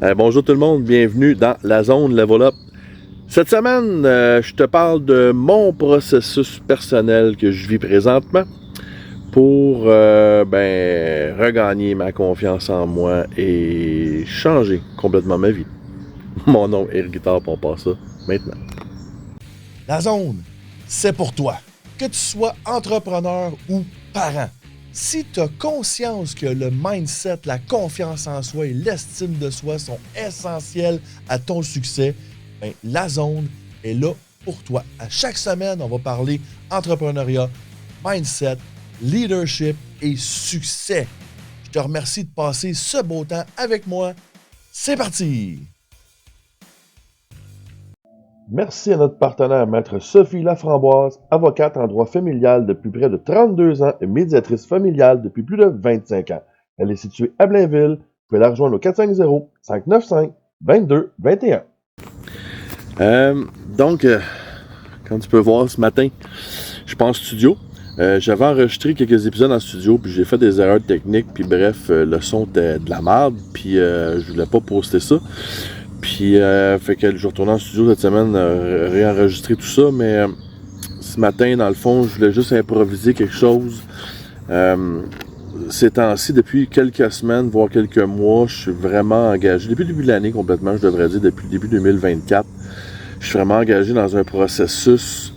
Bonjour tout le monde, bienvenue dans la zone Level Up. Cette semaine, je te parle de mon processus personnel que je vis présentement pour regagner ma confiance en moi et changer complètement ma vie. Mon nom est Eric Guitard, on passe ça maintenant. La zone, c'est pour toi. Que tu sois entrepreneur ou parent. Si tu as conscience que le mindset, la confiance en soi et l'estime de soi sont essentiels à ton succès, ben, la zone est là pour toi. À chaque semaine, on va parler entrepreneuriat, mindset, leadership et succès. Je te remercie de passer ce beau temps avec moi. C'est parti! Merci à notre partenaire, Maître Sophie Laframboise, avocate en droit familial depuis près de 32 ans et médiatrice familiale depuis plus de 25 ans. Elle est située à Blainville. Vous pouvez la rejoindre au 450-595-2221. Comme tu peux voir ce matin, je suis pas en studio. J'avais enregistré quelques épisodes en studio, puis j'ai fait des erreurs techniques, puis bref, le son était de la merde, puis je voulais pas poster ça. Puis, fait que je retourne en studio cette semaine, réenregistrer tout ça, mais ce matin, dans le fond, je voulais juste improviser quelque chose. Ces temps-ci, depuis quelques semaines, voire quelques mois, je suis vraiment engagé, depuis le début de l'année complètement, je devrais dire, depuis le début 2024, je suis vraiment engagé dans un processus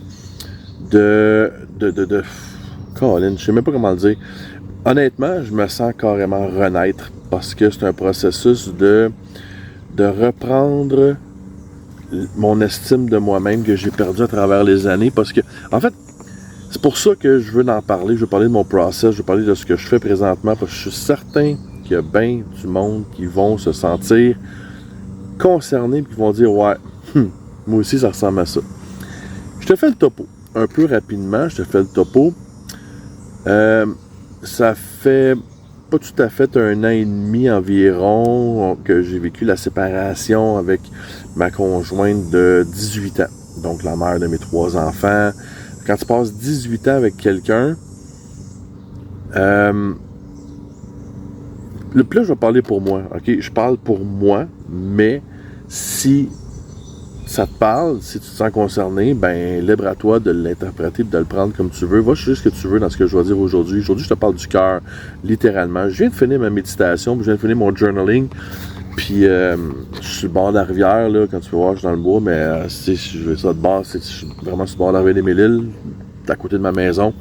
Colin, je sais même pas comment le dire. Honnêtement, je me sens carrément renaître parce que c'est un processus de reprendre mon estime de moi-même que j'ai perdu à travers les années parce que, en fait, c'est pour ça que je veux en parler. Je veux parler de mon process, je veux parler de ce que je fais présentement parce que je suis certain qu'il y a bien du monde qui vont se sentir concernés et qui vont dire ouais, moi aussi ça ressemble à ça. Je te fais le topo. Un peu rapidement, je te fais le topo. Ça fait pas tout à fait 1 an et demi environ que j'ai vécu la séparation avec ma conjointe de 18 ans. Donc la mère de mes 3 enfants. Quand tu passes 18 ans avec quelqu'un, là je vais parler pour moi. Ok, je parle pour moi, mais si ça te parle, si tu te sens concerné, ben libre à toi de l'interpréter et de le prendre comme tu veux. Va chercher ce que tu veux dans ce que je vais dire aujourd'hui. Aujourd'hui, je te parle du cœur, littéralement. Je viens de finir ma méditation, puis je viens de finir mon journaling. Puis, je suis sur le bord de la rivière, là, quand tu peux voir, je suis dans le bois, mais si je veux ça de base, je suis vraiment sur le bord de la rivière des Mille-Îles, à côté de ma maison.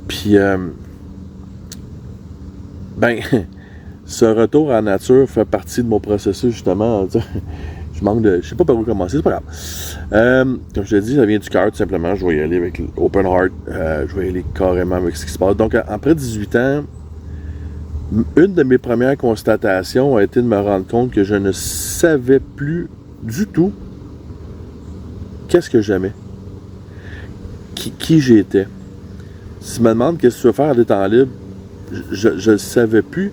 Puis, ce retour à la nature fait partie de mon processus, justement. Je manque de. Je sais pas par où commencer, c'est pas grave. Comme je te dis, ça vient du cœur, tout simplement. Je vais y aller avec l'open heart. Je vais y aller carrément avec ce qui se passe. Donc, après 18 ans, une de mes premières constatations a été de me rendre compte que je ne savais plus du tout qu'est-ce que j'aimais. Qui j'étais. Si tu me demandes qu'est-ce que tu veux faire à des temps libres, je ne le savais plus.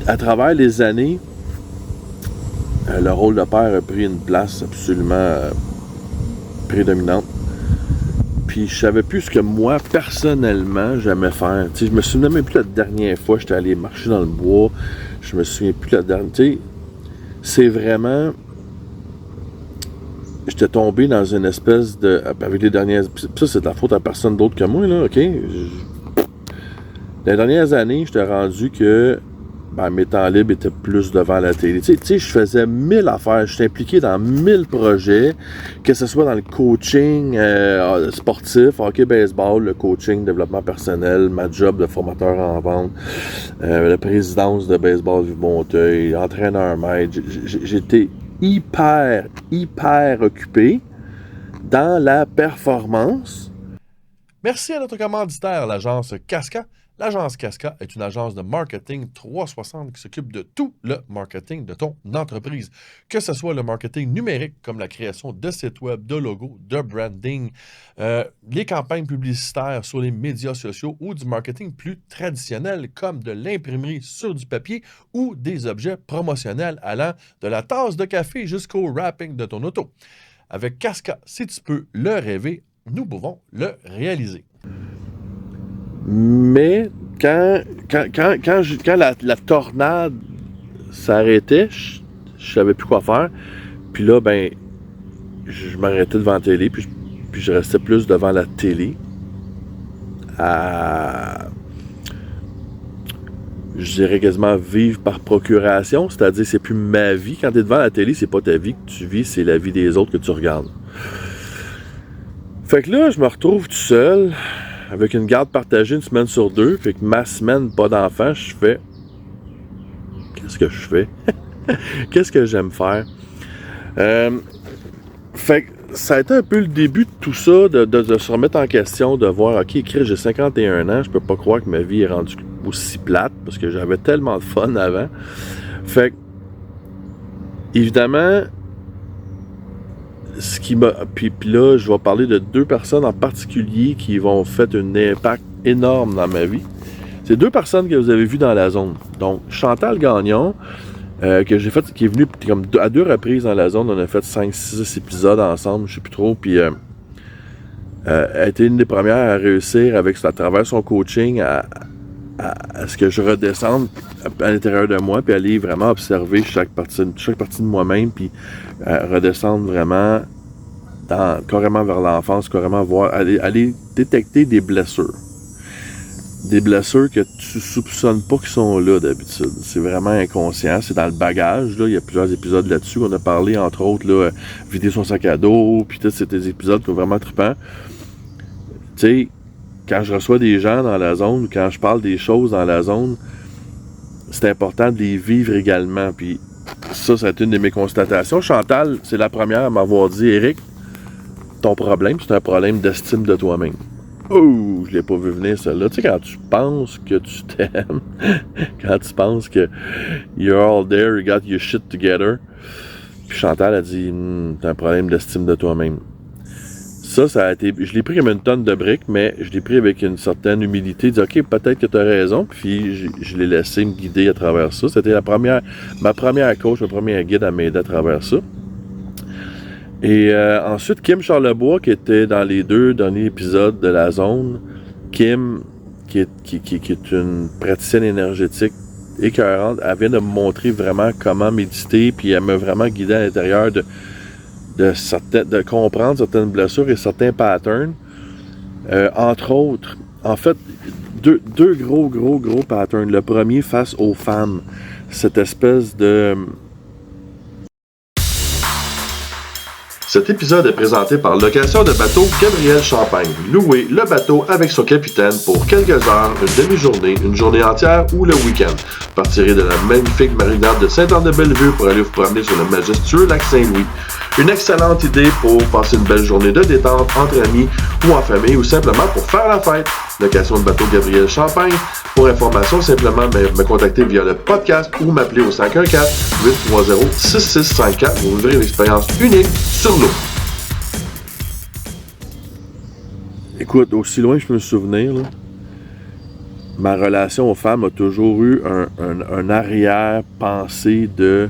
À travers les années, le rôle de père a pris une place absolument prédominante. Puis je savais plus ce que moi, personnellement, j'aimais faire. T'sais, je me souviens même plus la dernière fois que j'étais allé marcher dans le bois. Je me souviens plus la dernière... T'sais, c'est vraiment... J'étais tombé dans une espèce de... Avec les dernières... Ça, c'est de la faute à personne d'autre que moi, là, OK? Les dernières années, j'étais rendu que mes temps libres étaient plus devant la télé. Tu sais, je faisais 1000 affaires. J'étais impliqué dans 1000 projets, que ce soit dans le coaching sportif, hockey, baseball, le coaching, développement personnel, ma job de formateur en vente, la présidence de baseball Vive-Monteuil, entraîneur maître. J'étais hyper occupé dans la performance. Merci à notre commanditaire, l'agence Casca. L'agence Casca est une agence de marketing 360 qui s'occupe de tout le marketing de ton entreprise. Que ce soit le marketing numérique, comme la création de sites web, de logos, de branding, les campagnes publicitaires sur les médias sociaux ou du marketing plus traditionnel, comme de l'imprimerie sur du papier ou des objets promotionnels allant de la tasse de café jusqu'au wrapping de ton auto. Avec Casca, si tu peux le rêver, nous pouvons le réaliser. Mais quand la tornade s'arrêtait, je savais plus quoi faire. Puis là, ben, je m'arrêtais devant la télé, puis je restais plus devant la télé. Je dirais quasiment vivre par procuration, c'est-à-dire c'est plus ma vie. Quand tu es devant la télé, c'est pas ta vie que tu vis, c'est la vie des autres que tu regardes. Fait que là, je me retrouve tout seul, avec une garde partagée une semaine sur 2, fait que ma semaine, pas d'enfant, je fais... Qu'est-ce que je fais? Qu'est-ce que j'aime faire? Fait que ça a été un peu le début de tout ça, de se remettre en question, de voir, OK, Chris, j'ai 51 ans, je peux pas croire que ma vie est rendue aussi plate, parce que j'avais tellement de fun avant. Fait que, évidemment, ce qui m'a... Puis là, je vais parler de 2 personnes en particulier qui vont faire un impact énorme dans ma vie. C'est 2 personnes que vous avez vues dans la zone. Donc, Chantal Gagnon, que j'ai fait, qui est venue comme à 2 reprises dans la zone. On a fait 5-6 épisodes ensemble, je sais plus trop. Puis, elle a été une des premières à réussir à travers son coaching à ce que je redescende à l'intérieur de moi, puis aller vraiment observer chaque partie de moi-même, puis redescendre vraiment carrément vers l'enfance, carrément voir, aller détecter des blessures. Des blessures que tu soupçonnes pas qui sont là d'habitude. C'est vraiment inconscient, c'est dans le bagage, là. Il y a plusieurs épisodes là-dessus. On a parlé, entre autres, là, vider son sac à dos, puis tous ces épisodes qui sont vraiment trippants. Tu sais, quand je reçois des gens dans la zone, quand je parle des choses dans la zone, c'est important de les vivre également. Puis ça a été une de mes constatations. Chantal, c'est la première à m'avoir dit, Éric, ton problème, c'est un problème d'estime de toi-même. Oh, je l'ai pas vu venir, celle-là. Tu sais, quand tu penses que tu t'aimes, quand tu penses que you're all there, you got your shit together, puis Chantal a dit, t'as un problème d'estime de toi-même. Ça a été... Je l'ai pris comme une tonne de briques, mais je l'ai pris avec une certaine humilité, de dire, OK, peut-être que tu as raison, puis je l'ai laissé me guider à travers ça. C'était ma première coach, ma première guide à m'aider à travers ça. Et ensuite, Kim Charlebois, qui était dans les 2 derniers épisodes de la zone. Kim, qui est une praticienne énergétique écœurante, elle vient de me montrer vraiment comment méditer, puis elle m'a vraiment guidé à l'intérieur de comprendre certaines blessures et certains patterns. Entre autres, en fait, deux gros patterns. Le premier, face aux femmes. Cette espèce de... Cet épisode est présenté par Location de bateau Gabriel Champagne. Louez le bateau avec son capitaine pour quelques heures, une demi-journée, une journée entière ou le week-end. Partirez de la magnifique marinade de Sainte-Anne-de-Bellevue pour aller vous promener sur le majestueux lac Saint-Louis. Une excellente idée pour passer une belle journée de détente entre amis ou en famille ou simplement pour faire la fête. Location de bateau Gabriel Champagne. Pour information, simplement me contacter via le podcast ou m'appeler au 514-830-6654 pour vivre une expérience unique sur l'eau. Écoute, aussi loin que je peux me souvenir, là, ma relation aux femmes a toujours eu un arrière-pensée de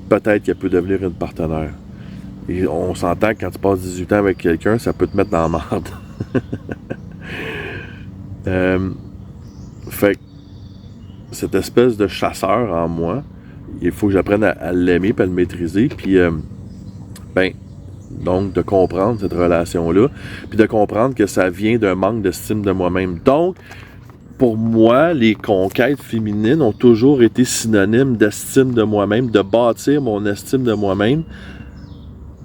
peut-être qu'elle peut devenir une partenaire. Et on s'entend que quand tu passes 18 ans avec quelqu'un, ça peut te mettre dans la merde. Fait que cette espèce de chasseur en moi, il faut que j'apprenne à l'aimer et à le maîtriser. Puis, donc, de comprendre cette relation-là. Puis de comprendre que ça vient d'un manque d'estime de moi-même. Donc, pour moi, les conquêtes féminines ont toujours été synonymes d'estime de moi-même, de bâtir mon estime de moi-même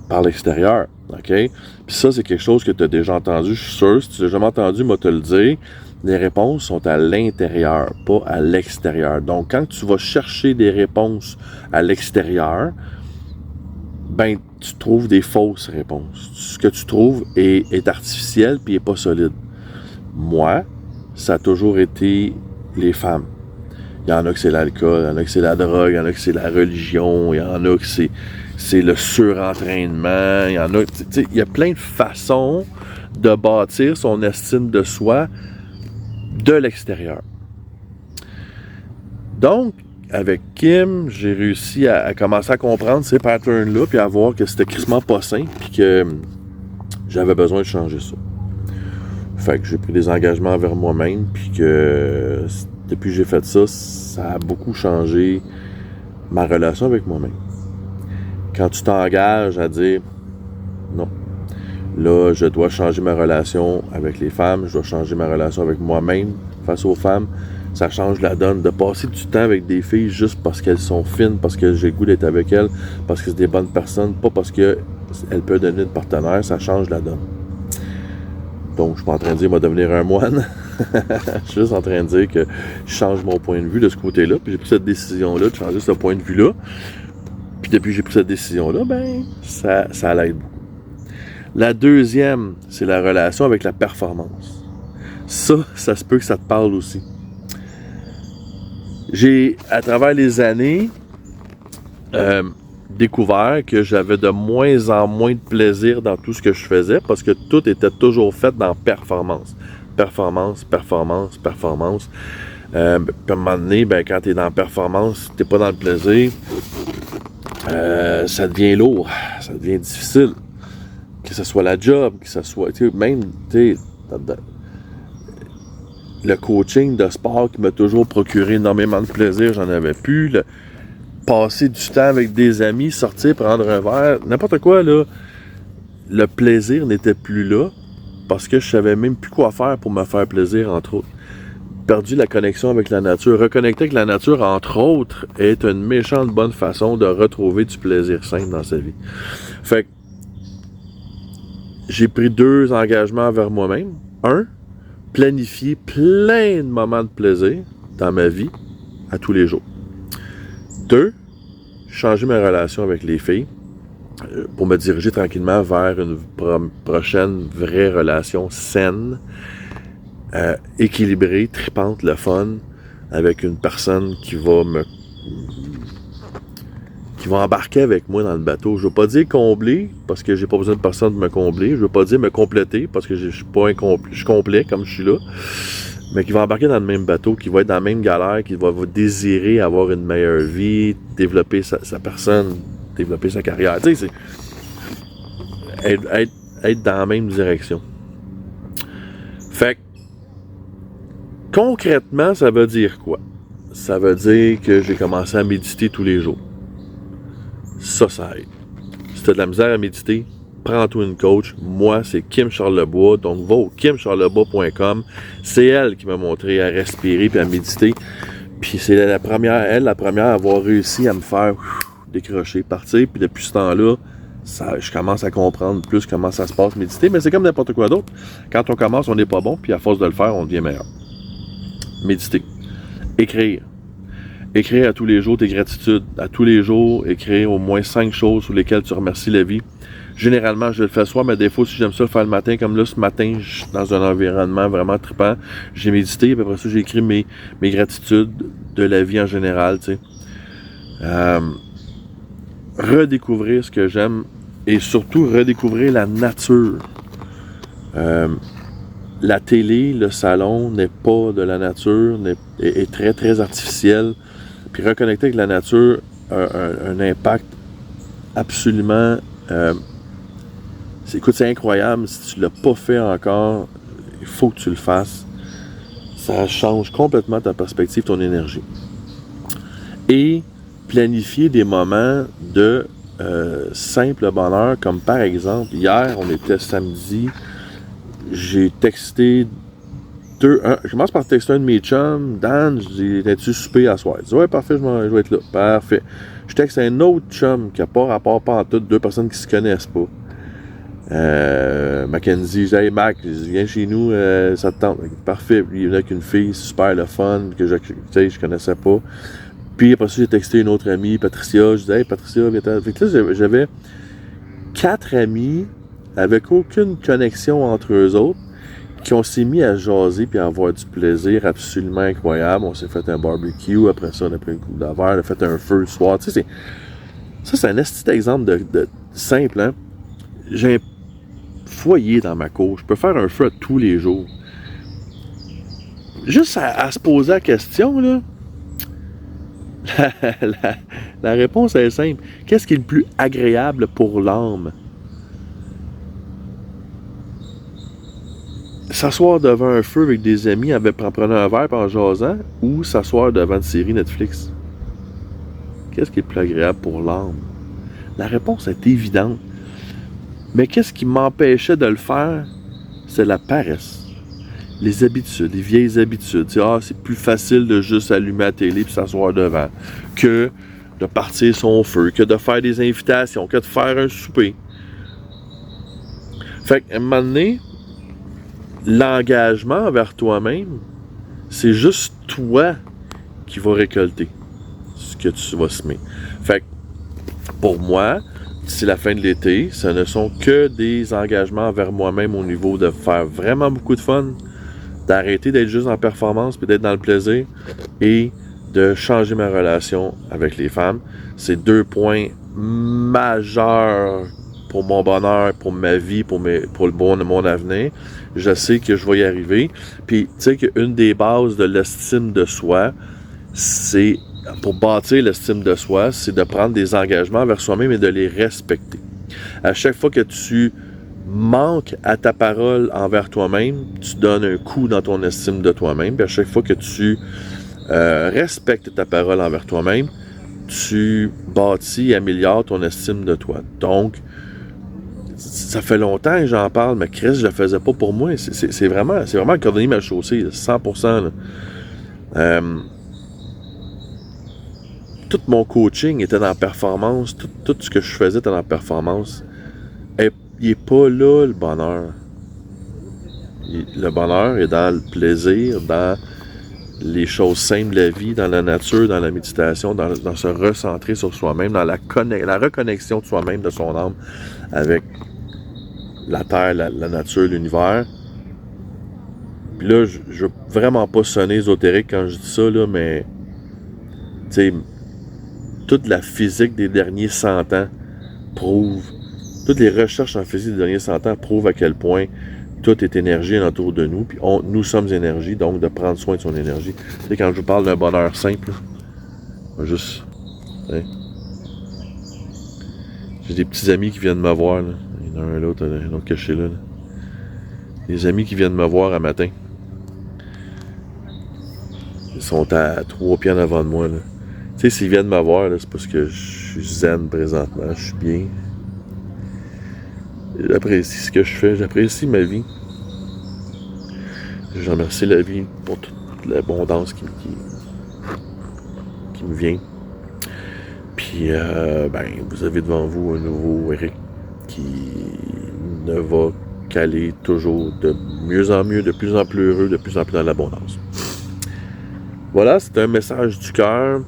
par l'extérieur. OK? Puis ça, c'est quelque chose que tu as déjà entendu, je suis sûr. Si tu l'as jamais entendu, moi te le dire. Les réponses sont à l'intérieur, pas à l'extérieur. Donc, quand tu vas chercher des réponses à l'extérieur, ben, tu trouves des fausses réponses. Ce que tu trouves est artificiel puis est pas solide. Moi, ça a toujours été les femmes. Il y en a que c'est l'alcool, il y en a que c'est la drogue, il y en a que c'est la religion, il y en a que c'est le surentraînement, il y en a... Tu sais, il y a plein de façons de bâtir son estime de soi de l'extérieur. Donc, avec Kim, j'ai réussi à commencer à comprendre ces patterns-là, puis à voir que c'était crissement pas sain, puis que j'avais besoin de changer ça. Fait que j'ai pris des engagements envers moi-même, puis que depuis que j'ai fait ça, ça a beaucoup changé ma relation avec moi-même. Quand tu t'engages à dire non, là, je dois changer ma relation avec les femmes, je dois changer ma relation avec moi-même face aux femmes, ça change la donne. De passer du temps avec des filles juste parce qu'elles sont fines, parce que j'ai le goût d'être avec elles, parce que c'est des bonnes personnes, pas parce qu'elles peuvent donner une partenaire, ça change la donne. Donc, je suis pas en train de dire, moi, devenir un moine. Je suis juste en train de dire que je change mon point de vue de ce côté-là. Puis j'ai pris cette décision-là de changer ce point de vue-là. Puis depuis que j'ai pris cette décision-là, ben, ça l'aide beaucoup. La deuxième, c'est la relation avec la performance. Ça se peut que ça te parle aussi. J'ai, à travers les années, découvert que j'avais de moins en moins de plaisir dans tout ce que je faisais parce que tout était toujours fait dans performance. Performance. Puis à un moment donné, ben, quand tu es dans performance, tu n'es pas dans le plaisir, ça devient lourd, ça devient difficile. Que ce soit la job, que ce soit, même, le coaching de sport qui m'a toujours procuré énormément de plaisir, j'en avais plus. Passer du temps avec des amis, sortir, prendre un verre, n'importe quoi, là, le plaisir n'était plus là parce que je savais même plus quoi faire pour me faire plaisir, entre autres. Perdu la connexion avec la nature. Reconnecter avec la nature, entre autres, est une méchante bonne façon de retrouver du plaisir simple dans sa vie. Fait que j'ai pris 2 engagements envers moi-même. 1, planifier plein de moments de plaisir dans ma vie à tous les jours. 2, changer ma relation avec les filles pour me diriger tranquillement vers une prochaine vraie relation saine, équilibrée, tripante, le fun, avec une personne qui va embarquer avec moi dans le bateau. Je ne veux pas dire combler, parce que j'ai pas besoin de personne pour me combler. Je ne veux pas dire me compléter, parce que je suis pas incomplet, je suis complet comme je suis là. Mais qui va embarquer dans le même bateau, qui va être dans la même galère, qui va désirer avoir une meilleure vie, développer sa personne, développer sa carrière. Tu sais, c'est être dans la même direction. Fait que, concrètement, ça veut dire quoi? Ça veut dire que j'ai commencé à méditer tous les jours. Ça aide. Si tu as de la misère à méditer, prends-toi une coach. Moi, c'est Kim Charlebois. Donc, va au kimcharlebois.com. C'est elle qui m'a montré à respirer et à méditer. Puis c'est la première à avoir réussi à me faire décrocher, partir. Puis depuis ce temps-là, je commence à comprendre plus comment ça se passe méditer. Mais c'est comme n'importe quoi d'autre. Quand on commence, on n'est pas bon. Puis à force de le faire, on devient meilleur. Méditer. Écrire. Écrire à tous les jours tes gratitudes. À tous les jours, écrire au moins 5 choses sur lesquelles tu remercies la vie. Généralement, je le fais le soir, mais des fois, si j'aime ça le faire le matin, comme là, ce matin, je suis dans un environnement vraiment trippant. J'ai médité, puis après ça, j'ai écrit mes gratitudes de la vie en général, tu sais. Redécouvrir ce que j'aime et surtout redécouvrir la nature. La télé, le salon n'est pas de la nature, est très, très artificiel. Puis reconnecter avec la nature a un impact absolument... c'est incroyable. Si tu ne l'as pas fait encore, il faut que tu le fasses. Ça change complètement ta perspective, ton énergie. Et planifier des moments de simple bonheur, comme par exemple, hier, on était samedi, j'ai texté je commence par texter un de mes chums, Dan, je dis, es-tu souper à soir? Il dit, ouais, parfait, je vais être là. Parfait. Je texte un autre chum qui n'a pas rapport pas en tout, 2 personnes qui se connaissent pas. Mackenzie, j'ai hey Mac, viens chez nous, ça te tente. Parfait. Il venait avec une fille super le fun, que je connaissais pas. Puis après ça, j'ai texté une autre amie, Patricia. Je disais, hey Patricia, viens t'en. Fait que là, j'avais 4 amis avec aucune connexion entre eux autres, qui on s'est mis à jaser puis à avoir du plaisir absolument incroyable. On s'est fait un barbecue, après ça, on a pris une coupe de verre, on a fait un feu le soir. Tu sais, c'est un petit exemple de simple, hein. J'ai un foyer dans ma cour, je peux faire un feu tous les jours. Juste à se poser la question, là, la réponse est simple. Qu'est-ce qui est le plus agréable pour l'âme? s'asseoir devant un feu avec des amis en prenant un verre et en jasant, ou s'asseoir devant une série Netflix? Qu'est-ce qui est le plus agréable pour l'âme? La réponse est évidente. Mais qu'est-ce qui m'empêchait de le faire? C'est la paresse. Les habitudes, les vieilles habitudes. C'est plus facile de juste allumer la télé et s'asseoir devant que de partir son feu, que de faire des invitations, que de faire un souper. Fait qu'à un moment donné, l'engagement envers toi-même, c'est juste toi qui vas récolter ce que tu vas semer. Fait que pour moi, d'ici la fin de l'été, ce ne sont que des engagements envers moi-même au niveau de faire vraiment beaucoup de fun, d'arrêter d'être juste en performance puis d'être dans le plaisir et de changer ma relation avec les femmes. C'est 2 points majeurs pour mon bonheur, pour ma vie, pour mon avenir. Je sais que je vais y arriver. Puis, tu sais qu'une des bases de l'estime de soi, c'est, pour bâtir l'estime de soi, c'est de prendre des engagements envers soi-même et de les respecter. À chaque fois que tu manques à ta parole envers toi-même, tu donnes un coup dans ton estime de toi-même. Puis à chaque fois que tu respectes ta parole envers toi-même, tu bâtis et améliores ton estime de toi. Donc, ça fait longtemps que j'en parle, mais Chris, je le faisais pas pour moi. C'est vraiment le cordonnier mal chaussé, 100%. Là. Tout mon coaching était dans la performance. Tout ce que je faisais était dans la performance. Et il n'est pas là, le bonheur. Le bonheur est dans le plaisir, dans les choses simples de la vie, dans la nature, dans la méditation, dans se recentrer sur soi-même, dans la reconnexion de soi-même, de son âme, avec la terre, la nature, l'univers. Puis là, je veux vraiment pas sonner ésotérique quand je dis ça, là, mais tu sais, toute la physique des derniers 100 ans prouve, toutes les recherches en physique des derniers 100 ans prouvent à quel point tout est énergie autour de nous, puis nous sommes énergie, donc de prendre soin de son énergie. Tu sais, quand je vous parle d'un bonheur simple, là, juste, hein, j'ai des petits amis qui viennent me voir, là. Il y en a un l'autre, un autre caché là. Des amis qui viennent me voir un matin. Ils sont à 3 pieds en avant de moi, là. Tu sais, s'ils viennent me voir, là, c'est parce que je suis zen présentement, je suis bien. J'apprécie ce que je fais, j'apprécie ma vie. Je remercie la vie pour toute l'abondance qui me vient. Puis, vous avez devant vous un nouveau Eric qui ne va qu'aller toujours de mieux en mieux, de plus en plus heureux, de plus en plus dans l'abondance. Voilà, c'est un message du cœur,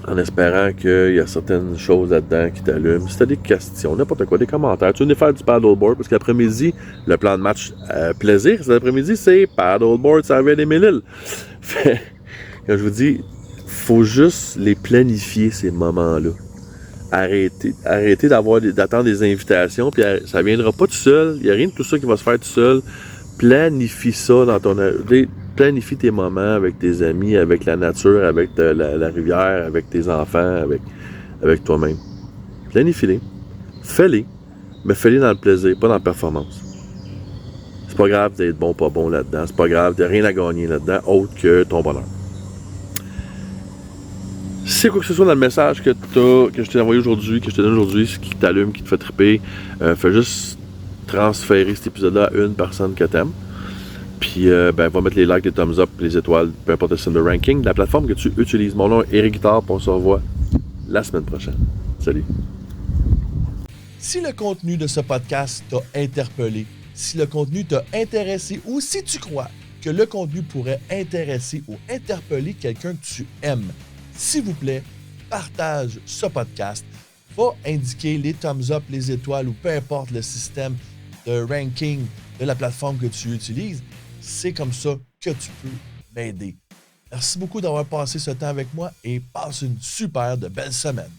en espérant qu'il y a certaines choses là-dedans qui t'allument. Si tu as des questions, n'importe quoi, des commentaires, tu veux venir faire du paddleboard, parce qu'après-midi, le plan de match plaisir, cet après-midi, c'est paddleboard, ça vient des Mille-Îles. Fait, quand je vous dis, faut juste les planifier, ces moments-là. Arrêtez d'attendre des invitations, puis ça viendra pas tout seul, il n'y a rien de tout ça qui va se faire tout seul. Planifie ça dans ton... Planifie tes moments avec tes amis, avec la nature, avec la rivière, avec tes enfants, avec toi-même. Planifie-les. Fais-les. Mais fais-les dans le plaisir, pas dans la performance. C'est pas grave d'être bon, pas bon là-dedans. C'est pas grave, t'as rien à gagner là-dedans, autre que ton bonheur. Si c'est quoi que ce soit dans le message que je t'ai envoyé aujourd'hui, que je te donne aujourd'hui, ce qui t'allume, qui te fait triper, fais juste transférer cet épisode-là à une personne que t'aimes. Puis, va mettre les likes, les thumbs up, les étoiles, peu importe le signe de ranking, la plateforme que tu utilises. Mon nom est Eric Guitard, puis on se revoit la semaine prochaine. Salut! Si le contenu de ce podcast t'a interpellé, si le contenu t'a intéressé ou si tu crois que le contenu pourrait intéresser ou interpeller quelqu'un que tu aimes, s'il vous plaît, partage ce podcast. Va indiquer les thumbs up, les étoiles ou peu importe le système de ranking de la plateforme que tu utilises. C'est comme ça que tu peux m'aider. Merci beaucoup d'avoir passé ce temps avec moi et passe une super de belle semaine.